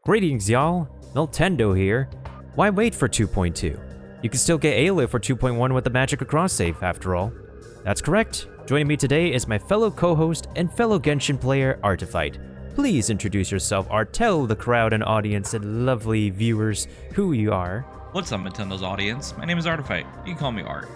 Greetings, y'all. Miltendo here. Why wait for 2.2? You can still get Aloy for 2.1 with the magic across save, after all. That's correct. Joining me today is my fellow co-host and fellow Genshin player, Artifight. Please introduce yourself, Art. Tell the crowd and audience and lovely viewers who you are. What's up, Nintendo's audience? My name is Artifight. You can call me Art.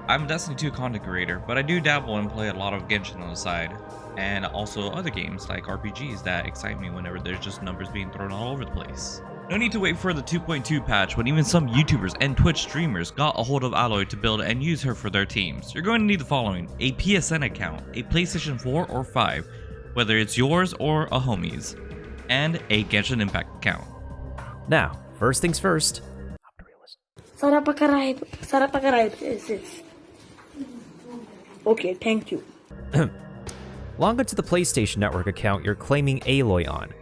I'm a Destiny 2 content creator, but I do dabble and play a lot of Genshin on the side, and also other games like RPGs that excite me whenever there's just numbers being thrown all over the place. No need to wait for the 2.2 patch when even some YouTubers and Twitch streamers got a hold of Aloy to build and use her for their teams. You're going to need the following: a PSN account, a PlayStation 4 or 5, whether it's yours or a homie's, and a Genshin Impact account. Now, first things first. Sarap pakarayap is. Okay, thank you. Log into the PlayStation Network account you're claiming Aloy on.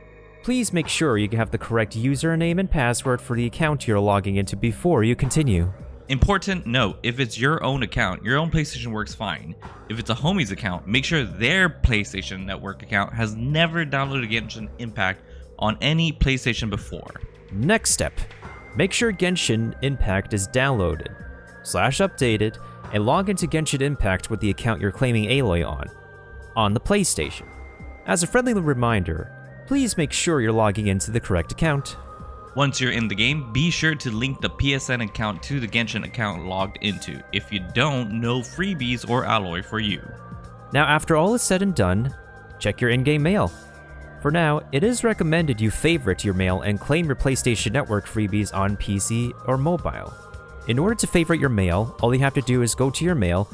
Please make sure you have the correct username and password for the account you're logging into before you continue. Important note, if it's your own account, your own PlayStation works fine. If it's a homie's account, make sure their PlayStation Network account has never downloaded Genshin Impact on any PlayStation before. Next step, make sure Genshin Impact is downloaded, /updated, and log into Genshin Impact with the account you're claiming Aloy on the PlayStation. As a friendly reminder, please make sure you're logging into the correct account. Once you're in the game, be sure to link the PSN account to the Genshin account logged into. If you don't, no freebies or Aloy for you. Now, after all is said and done, check your in-game mail. For now, it is recommended you favorite your mail and claim your PlayStation Network freebies on PC or mobile. In order to favorite your mail, all you have to do is go to your mail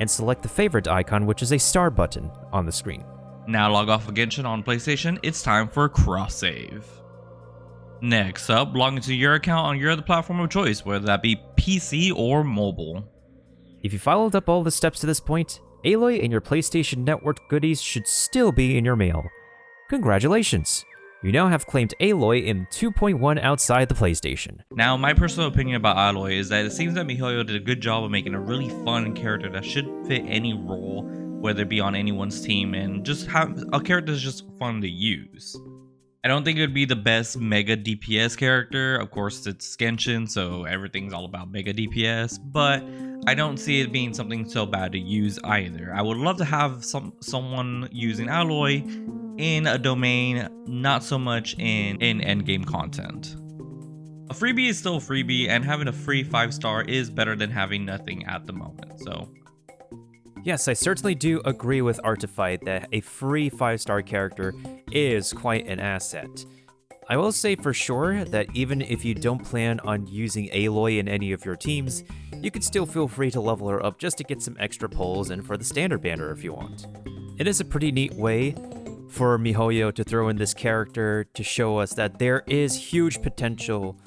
and select the favorite icon, which is a star button on the screen. Now log off of Genshin on PlayStation, it's time for cross-save. Next up, log into your account on your other platform of choice, whether that be PC or mobile. If you followed up all the steps to this point, Aloy and your PlayStation Network goodies should still be in your mail. Congratulations! You now have claimed Aloy in 2.1 outside the PlayStation. Now, my personal opinion about Aloy is that it seems that miHoYo did a good job of making a really fun character that should fit any role, whether it be on anyone's team, and just have a character that's just fun to use. I don't think it would be the best mega DPS character. Of course, it's Genshin, so everything's all about mega DPS, but I don't see it being something so bad to use either. I would love to have someone using Aloy in a domain, not so much in endgame content. A freebie is still a freebie, and having a free 5-star is better than having nothing at the moment, so. Yes, I certainly do agree with Artifight that a free 5-star character is quite an asset. I will say for sure that even if you don't plan on using Aloy in any of your teams, you can still feel free to level her up just to get some extra pulls and for the standard banner if you want. It is a pretty neat way for miHoYo to throw in this character to show us that there is huge potential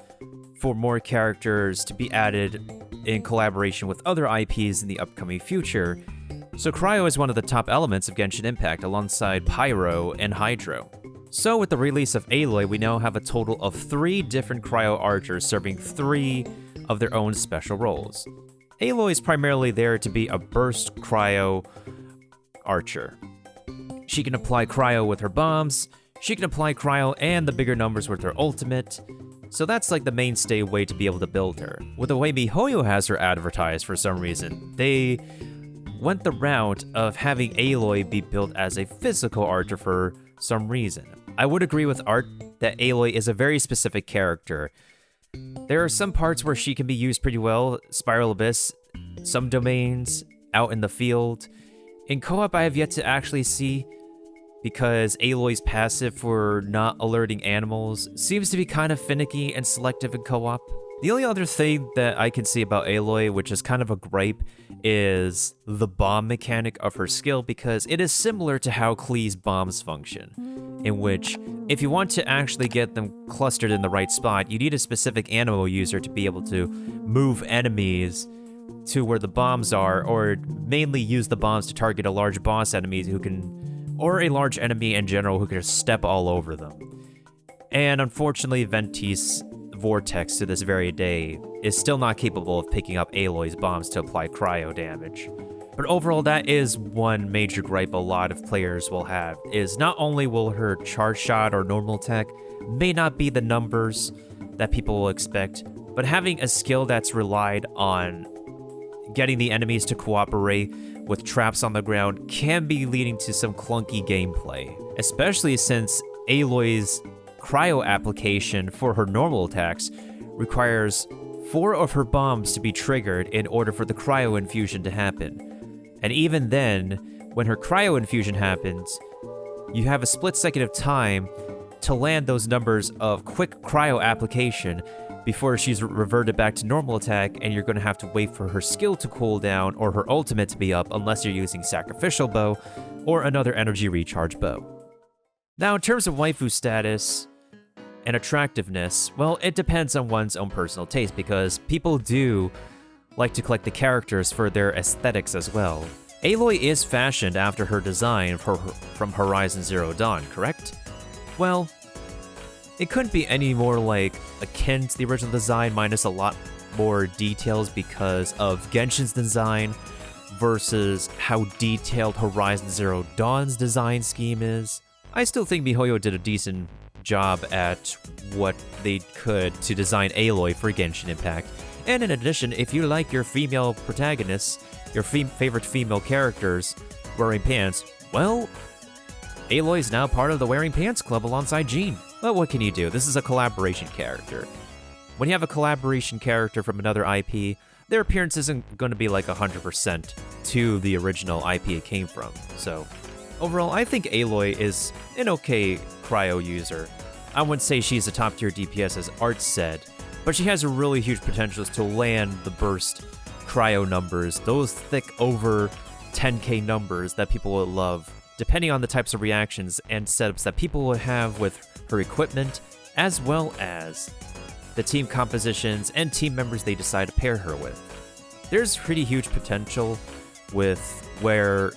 for more characters to be added in collaboration with other IPs in the upcoming future. So Cryo is one of the top elements of Genshin Impact alongside Pyro and Hydro. So with the release of Aloy, we now have a total of 3 different Cryo archers serving 3 of their own special roles. Aloy is primarily there to be a burst Cryo archer. She can apply Cryo with her bombs, she can apply Cryo and the bigger numbers with her ultimate, so that's like the mainstay way to be able to build her. With the way miHoYo has her advertised for some reason, they went the route of having Aloy be built as a physical archer for some reason. I would agree with Art that Aloy is a very specific character. There are some parts where she can be used pretty well, Spiral Abyss, some domains, out in the field. In co-op, I have yet to actually see, because Aloy's passive for not alerting animals seems to be kind of finicky and selective in co-op. The only other thing that I can see about Aloy, which is kind of a gripe, is the bomb mechanic of her skill, because it is similar to how Klee's bombs function, in which if you want to actually get them clustered in the right spot, you need a specific animal user to be able to move enemies to where the bombs are, or mainly use the bombs to target a large boss enemy or a large enemy in general who can just step all over them. And unfortunately, Venti's Vortex to this very day is still not capable of picking up Aloy's bombs to apply cryo damage. But overall, that is one major gripe a lot of players will have, is not only will her charge shot or normal attack may not be the numbers that people will expect, but having a skill that's relied on getting the enemies to cooperate with traps on the ground can be leading to some clunky gameplay, especially since Aloy's cryo application for her normal attacks requires 4 of her bombs to be triggered in order for the cryo infusion to happen. And even then, when her cryo infusion happens, you have a split second of time to land those numbers of quick cryo application before she's reverted back to normal attack, and you're going to have to wait for her skill to cool down or her ultimate to be up unless you're using Sacrificial Bow or another energy recharge bow. Now, in terms of waifu status and attractiveness, well, it depends on one's own personal taste, because people do like to collect the characters for their aesthetics as well. Aloy is fashioned after her design from Horizon Zero Dawn, correct? Well, it couldn't be any more like akin to the original design minus a lot more details because of Genshin's design versus how detailed Horizon Zero Dawn's design scheme is. I still think miHoYo did a decent job at what they could to design Aloy for Genshin Impact. And in addition, if you like your female protagonists, your favorite female characters wearing pants, well, Aloy is now part of the Wearing Pants Club alongside Jean. But what can you do? This is a collaboration character. When you have a collaboration character from another IP, their appearance isn't going to be like 100% to the original IP it came from. So, overall, I think Aloy is an okay cryo user. I wouldn't say she's a top tier DPS as Art said, but she has a really huge potential to land the burst cryo numbers, those thick over 10k numbers that people will love, depending on the types of reactions and setups that people will have with her equipment, as well as the team compositions and team members they decide to pair her with. There's pretty huge potential with where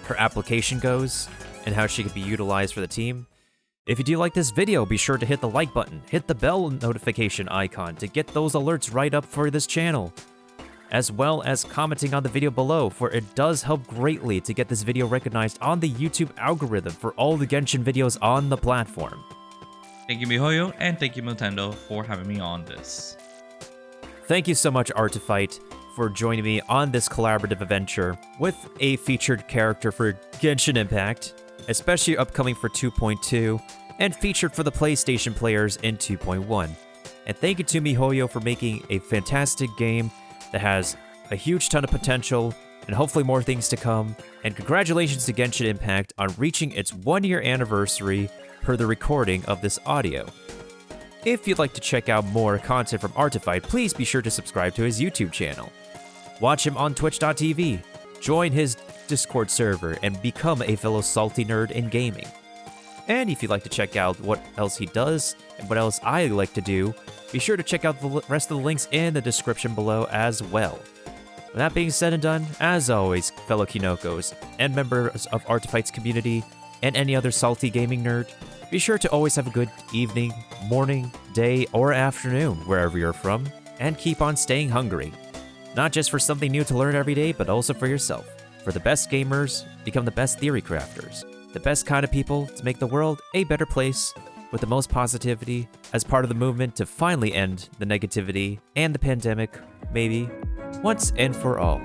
her application goes and how she could be utilized for the team. If you do like this video, be sure to hit the like button, hit the bell notification icon to get those alerts right up for this channel, as well as commenting on the video below, for it does help greatly to get this video recognized on the YouTube algorithm for all the Genshin videos on the platform. Thank you, miHoYo, and thank you, Miltendo, for having me on this. Thank you so much, Artifight, for joining me on this collaborative adventure with a featured character for Genshin Impact, especially upcoming for 2.2, and featured for the PlayStation players in 2.1. And thank you to miHoYo for making a fantastic game that has a huge ton of potential and hopefully more things to come. And congratulations to Genshin Impact on reaching its 1-year anniversary per the recording of this audio. If you'd like to check out more content from Artifight, please be sure to subscribe to his YouTube channel. Watch him on twitch.tv, join his Discord server, and become a fellow salty nerd in gaming. And if you'd like to check out what else he does and what else I like to do, be sure to check out the rest of the links in the description below as well. With that being said and done, as always, fellow Kinokos and members of Artifight's community and any other salty gaming nerd, be sure to always have a good evening, morning, day, or afternoon wherever you're from, and keep on staying hungry. Not just for something new to learn every day, but also for yourself. For the best gamers, become the best theory crafters. The best kind of people to make the world a better place with the most positivity as part of the movement to finally end the negativity and the pandemic, maybe, once and for all.